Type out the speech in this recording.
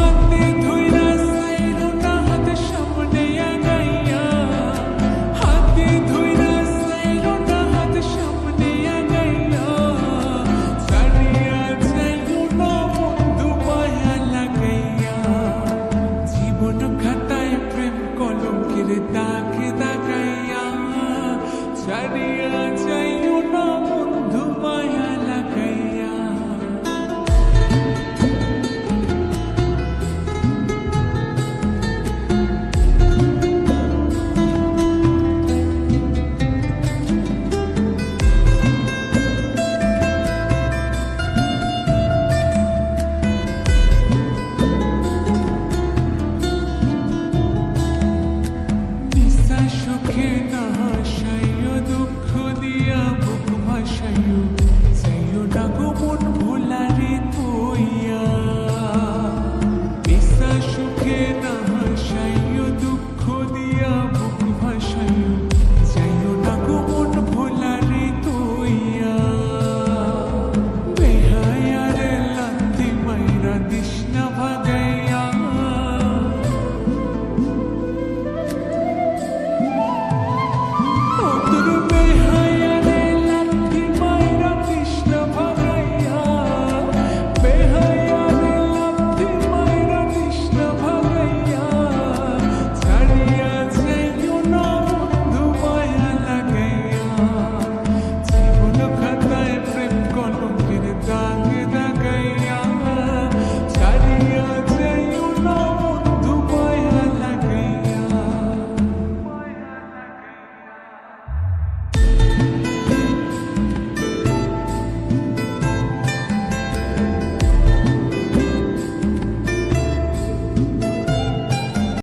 হাতে ধইরা সাইরো না হাত সামনে আগাইয়া, হাতে ধইরা সাইরো না হাত সামনে আগাইয়া, ছাড়িয়া যাইও না বন্ধু মায়া লাগাইয়া। জীবন খাতায় প্রেম কলঙ্কের দাগ দাগাইয়া, ছাড়িয়া যাইও না বন্ধু মায়া লাগাইয়া। নিশা সুখে না হাসাইও, দুঃখ দিয়া বুক ভাসাইও, যাইও না গো মন ভোলারে তুইয়া। নিশা সুখে না হাসাইও, দুঃখ দিয়া বুক ভাসাইও, যাইও না গো মন ভোলারে তুইয়া। বেহায়ারে লাথি মাইরা দিস না ভাগাইয়া,